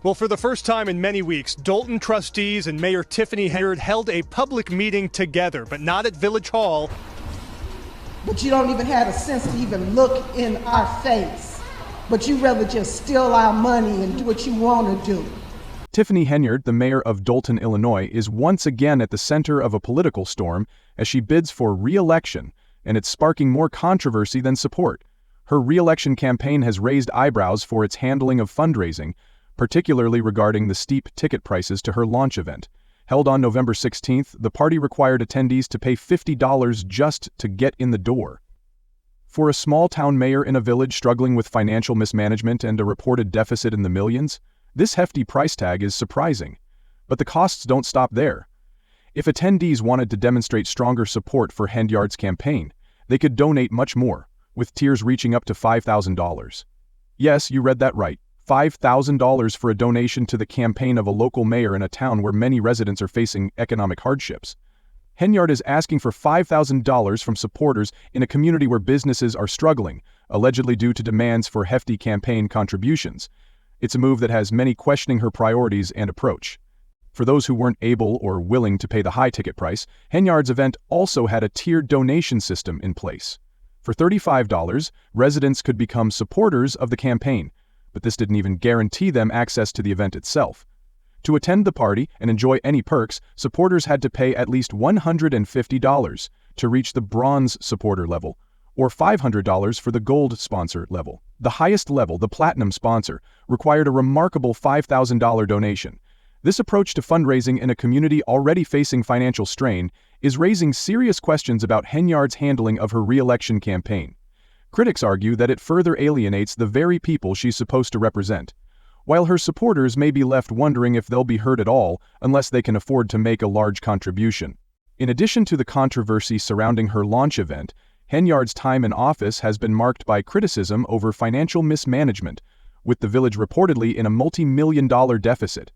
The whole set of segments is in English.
Well, for the first time in many weeks, Dolton trustees and Mayor Tiffany Henyard held a public meeting together, but not at Village Hall. But you don't even have a sense to even look in our face. But you rather just steal our money and do what you want to do. Tiffany Henyard, the mayor of Dolton, Illinois, is once again at the center of a political storm as she bids for re-election, and it's sparking more controversy than support. Her re-election campaign has raised eyebrows for its handling of fundraising, particularly regarding the steep ticket prices to her launch event. Held on November 16th, the party required attendees to pay $50 just to get in the door. For a small-town mayor in a village struggling with financial mismanagement and a reported deficit in the millions, this hefty price tag is surprising. But the costs don't stop there. If attendees wanted to demonstrate stronger support for Henyard's campaign, they could donate much more, with tiers reaching up to $5,000. Yes, you read that right. $5,000 for a donation to the campaign of a local mayor in a town where many residents are facing economic hardships. Henyard is asking for $5,000 from supporters in a community where businesses are struggling, allegedly due to demands for hefty campaign contributions. It's a move that has many questioning her priorities and approach. For those who weren't able or willing to pay the high ticket price, Henyard's event also had a tiered donation system in place. For $35, residents could become supporters of the campaign, but this didn't even guarantee them access to the event itself. To attend the party and enjoy any perks, supporters had to pay at least $150 to reach the bronze supporter level, or $500 for the gold sponsor level. The highest level, the platinum sponsor, required a remarkable $5,000 donation. This approach to fundraising in a community already facing financial strain is raising serious questions about Henyard's handling of her re-election campaign. Critics argue that it further alienates the very people she's supposed to represent, while her supporters may be left wondering if they'll be heard at all unless they can afford to make a large contribution. In addition to the controversy surrounding her launch event, Henyard's time in office has been marked by criticism over financial mismanagement, with the village reportedly in a multi-million-dollar deficit.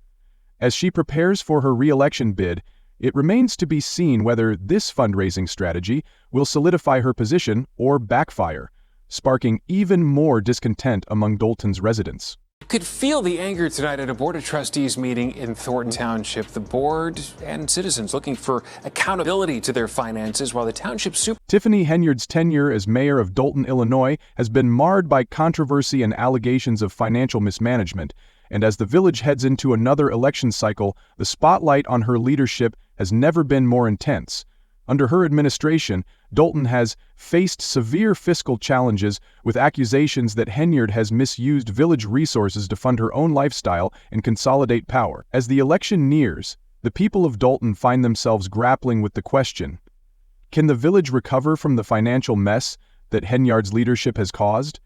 As she prepares for her re-election bid, it remains to be seen whether this fundraising strategy will solidify her position or backfire, sparking even more discontent among Dolton's residents. Could feel the anger tonight at a Board of Trustees meeting in Thornton Township. The board and citizens looking for accountability to their finances, while the township Tiffany Henyard's tenure as mayor of Dolton, Illinois, has been marred by controversy and allegations of financial mismanagement, and as the village heads into another election cycle, the spotlight on her leadership has never been more intense. Under her administration, Dolton has faced severe fiscal challenges with accusations that Henyard has misused village resources to fund her own lifestyle and consolidate power. As the election nears, the people of Dolton find themselves grappling with the question: can the village recover from the financial mess that Henyard's leadership has caused?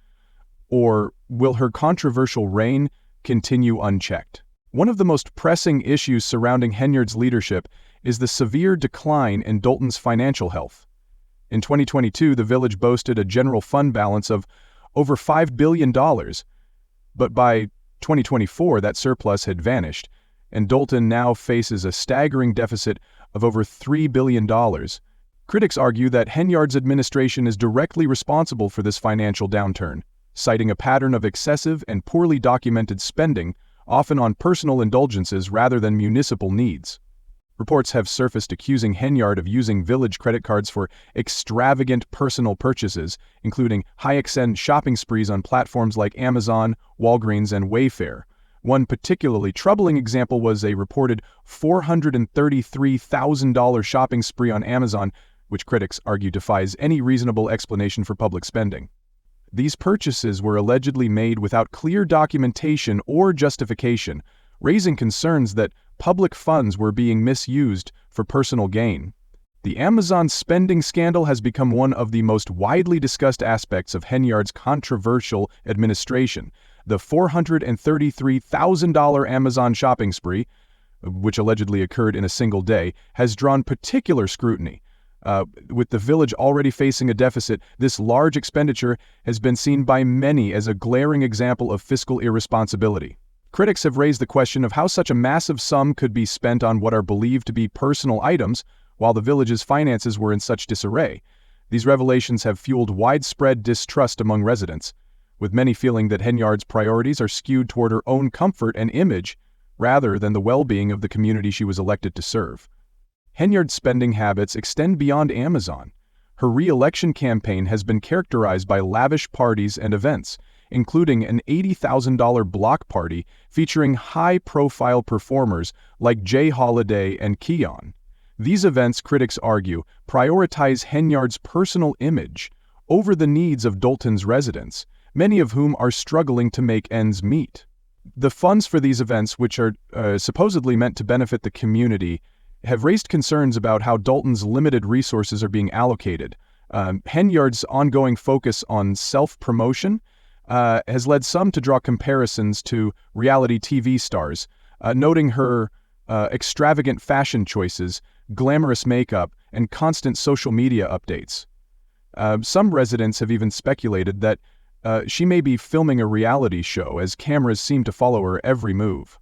Or will her controversial reign continue unchecked? One of the most pressing issues surrounding Henyard's leadership is the severe decline in Dolton's financial health. In 2022, the village boasted a general fund balance of over $5 billion, but by 2024 that surplus had vanished, and Dolton now faces a staggering deficit of over $3 billion. Critics argue that Henyard's administration is directly responsible for this financial downturn, citing a pattern of excessive and poorly documented spending, often on personal indulgences rather than municipal needs. Reports have surfaced accusing Henyard of using village credit cards for extravagant personal purchases, including high-end shopping sprees on platforms like Amazon, Walgreens, and Wayfair. One particularly troubling example was a reported $433,000 shopping spree on Amazon, which critics argue defies any reasonable explanation for public spending. These purchases were allegedly made without clear documentation or justification, raising concerns that public funds were being misused for personal gain. The Amazon spending scandal has become one of the most widely discussed aspects of Henyard's controversial administration. The $433,000 Amazon shopping spree, which allegedly occurred in a single day, has drawn particular scrutiny. With the village already facing a deficit, this large expenditure has been seen by many as a glaring example of fiscal irresponsibility. Critics have raised the question of how such a massive sum could be spent on what are believed to be personal items, while the village's finances were in such disarray. These revelations have fueled widespread distrust among residents. with many feeling that Henyard's priorities are skewed toward her own comfort and image rather than the well-being of the community she was elected to serve. Henyard's spending habits extend beyond Amazon. Her re-election campaign has been characterized by lavish parties and events, including an $80,000 block party featuring high-profile performers like Jay Holiday and Keon. These events, critics argue, prioritize Henyard's personal image over the needs of Dolton's residents, many of whom are struggling to make ends meet. The funds for these events, which are supposedly meant to benefit the community, have raised concerns about how Dolton's limited resources are being allocated. Henyard's ongoing focus on self-promotion has led some to draw comparisons to reality TV stars, noting her extravagant fashion choices, glamorous makeup, and constant social media updates. Some residents have even speculated that she may be filming a reality show, as cameras seem to follow her every move.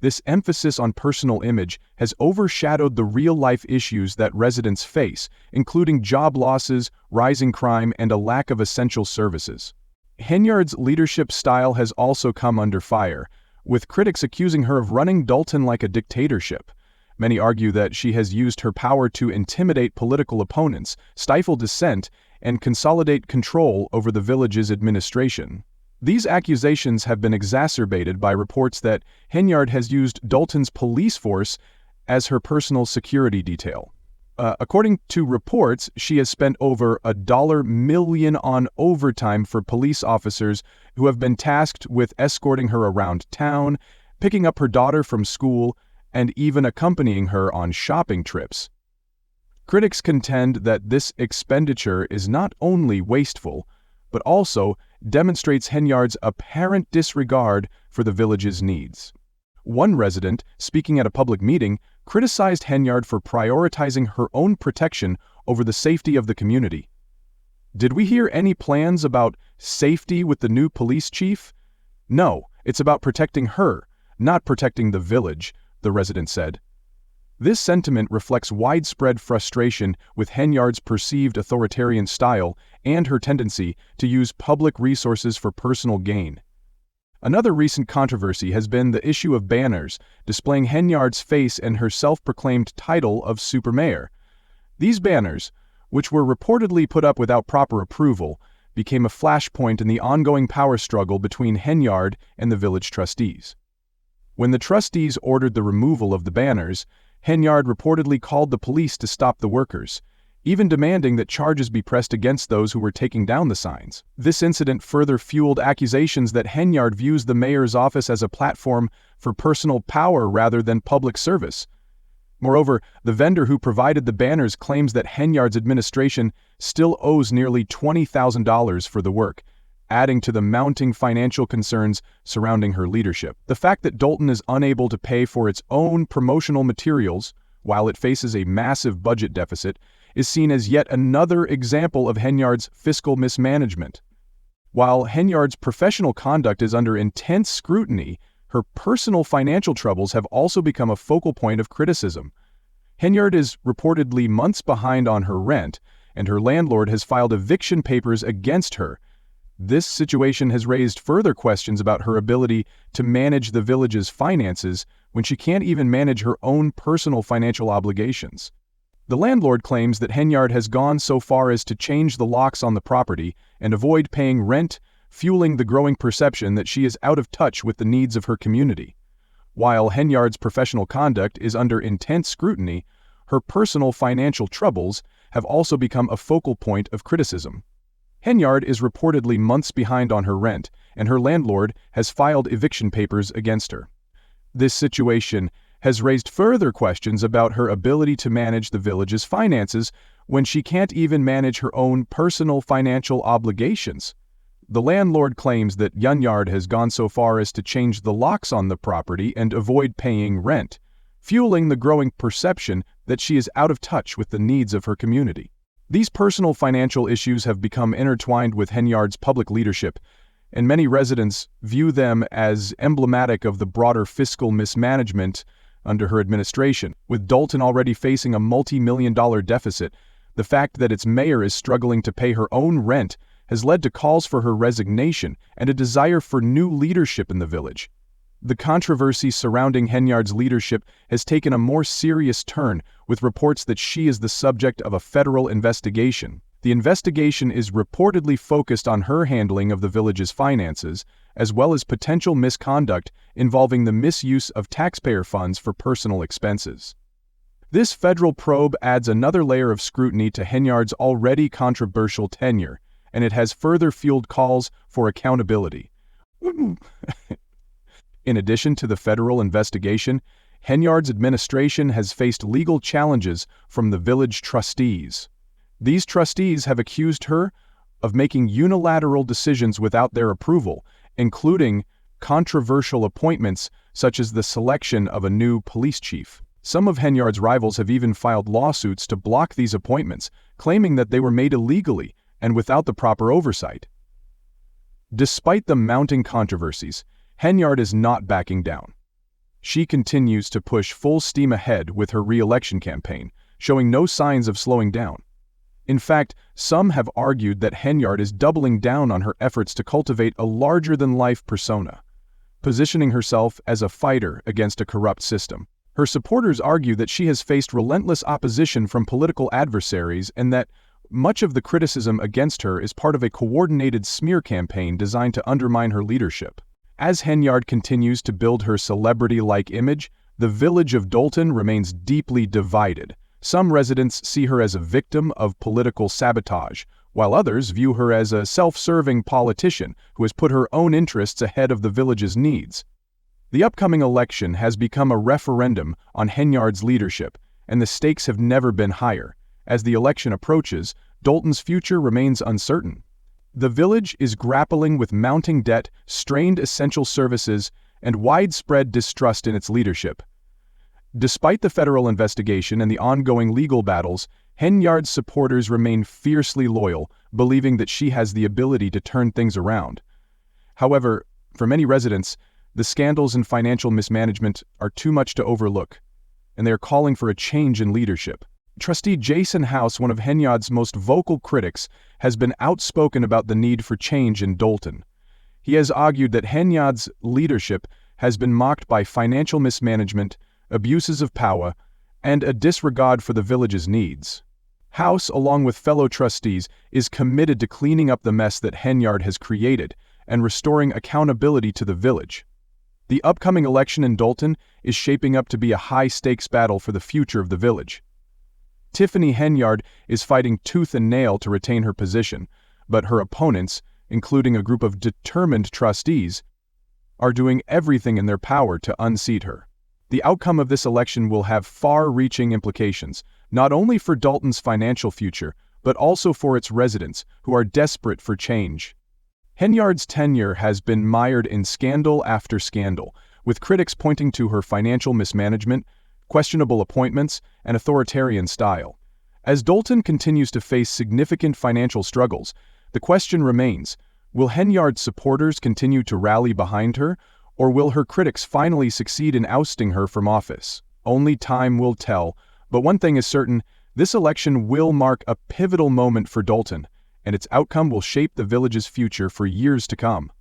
This emphasis on personal image has overshadowed the real-life issues that residents face, including job losses, rising crime, and a lack of essential services. Henyard's leadership style has also come under fire, with critics accusing her of running Dolton like a dictatorship. Many argue that she has used her power to intimidate political opponents, stifle dissent, and consolidate control over the village's administration. These accusations have been exacerbated by reports that Henyard has used Dolton's police force as her personal security detail. According to reports, she has spent over $1 million on overtime for police officers who have been tasked with escorting her around town, picking up her daughter from school, and even accompanying her on shopping trips. Critics contend that this expenditure is not only wasteful, but also demonstrates Henyard's apparent disregard for the village's needs. One resident, speaking at a public meeting, criticized Henyard for prioritizing her own protection over the safety of the community. "Did we hear any plans about safety with the new police chief? No, it's about protecting her, not protecting the village," the resident said. This sentiment reflects widespread frustration with Henyard's perceived authoritarian style and her tendency to use public resources for personal gain. Another recent controversy has been the issue of banners displaying Henyard's face and her self-proclaimed title of supermayor. These banners, which were reportedly put up without proper approval, became a flashpoint in the ongoing power struggle between Henyard and the village trustees. When the trustees ordered the removal of the banners, Henyard reportedly called the police to stop the workers, even demanding that charges be pressed against those who were taking down the signs. This incident further fueled accusations that Henyard views the mayor's office as a platform for personal power rather than public service. Moreover, the vendor who provided the banners claims that Henyard's administration still owes nearly $20,000 for the work, adding to the mounting financial concerns surrounding her leadership. The fact that Dolton is unable to pay for its own promotional materials, while it faces a massive budget deficit, is seen as yet another example of Henyard's fiscal mismanagement. While Henyard's professional conduct is under intense scrutiny, her personal financial troubles have also become a focal point of criticism. Henyard is reportedly months behind on her rent, and her landlord has filed eviction papers against her. This situation has raised further questions about her ability to manage the village's finances when she can't even manage her own personal financial obligations. The landlord claims that Henyard has gone so far as to change the locks on the property and avoid paying rent, fueling the growing perception that she is out of touch with the needs of her community. While Henyard's professional conduct is under intense scrutiny, her personal financial troubles have also become a focal point of criticism. Henyard is reportedly months behind on her rent, and her landlord has filed eviction papers against her. This situation has raised further questions about her ability to manage the village's finances when she can't even manage her own personal financial obligations. The landlord claims that Henyard has gone so far as to change the locks on the property and avoid paying rent, fueling the growing perception that she is out of touch with the needs of her community. These personal financial issues have become intertwined with Henyard's public leadership, and many residents view them as emblematic of the broader fiscal mismanagement under her administration. With Dolton already facing a multi-million-dollar deficit, the fact that its mayor is struggling to pay her own rent has led to calls for her resignation and a desire for new leadership in the village. The controversy surrounding Henyard's leadership has taken a more serious turn, with reports that she is the subject of a federal investigation. The investigation is reportedly focused on her handling of the village's finances, as well as potential misconduct involving the misuse of taxpayer funds for personal expenses. This federal probe adds another layer of scrutiny to Henyard's already controversial tenure, and it has further fueled calls for accountability. In addition to the federal investigation, Henyard's administration has faced legal challenges from the village trustees. These trustees have accused her of making unilateral decisions without their approval, including controversial appointments such as the selection of a new police chief. Some of Henyard's rivals have even filed lawsuits to block these appointments, claiming that they were made illegally and without the proper oversight. Despite the mounting controversies, Henyard is not backing down. She continues to push full steam ahead with her re-election campaign, showing no signs of slowing down. In fact, some have argued that Henyard is doubling down on her efforts to cultivate a larger-than-life persona, positioning herself as a fighter against a corrupt system. Her supporters argue that she has faced relentless opposition from political adversaries and that much of the criticism against her is part of a coordinated smear campaign designed to undermine her leadership. As Henyard continues to build her celebrity-like image, the village of Dolton remains deeply divided. Some residents see her as a victim of political sabotage, while others view her as a self-serving politician who has put her own interests ahead of the village's needs. The upcoming election has become a referendum on Henyard's leadership, and the stakes have never been higher. As the election approaches, Dolton's future remains uncertain. The village is grappling with mounting debt, strained essential services, and widespread distrust in its leadership. Despite the federal investigation and the ongoing legal battles, Henyard's supporters remain fiercely loyal, believing that she has the ability to turn things around. However, for many residents, the scandals and financial mismanagement are too much to overlook, and they are calling for a change in leadership. Trustee Jason House, one of Henyard's most vocal critics, has been outspoken about the need for change in Dolton. He has argued that Henyard's leadership has been marked by financial mismanagement, abuses of power, and a disregard for the village's needs. House, along with fellow trustees, is committed to cleaning up the mess that Henyard has created and restoring accountability to the village. The upcoming election in Dolton is shaping up to be a high-stakes battle for the future of the village. Tiffany Henyard is fighting tooth and nail to retain her position, but her opponents, including a group of determined trustees, are doing everything in their power to unseat her. The outcome of this election will have far-reaching implications, not only for Dolton's financial future, but also for its residents, who are desperate for change. Henyard's tenure has been mired in scandal after scandal, with critics pointing to her financial mismanagement, questionable appointments, and authoritarian style. As Dolton continues to face significant financial struggles, the question remains, will Henyard's supporters continue to rally behind her, or will her critics finally succeed in ousting her from office? Only time will tell, but one thing is certain, this election will mark a pivotal moment for Dolton, and its outcome will shape the village's future for years to come.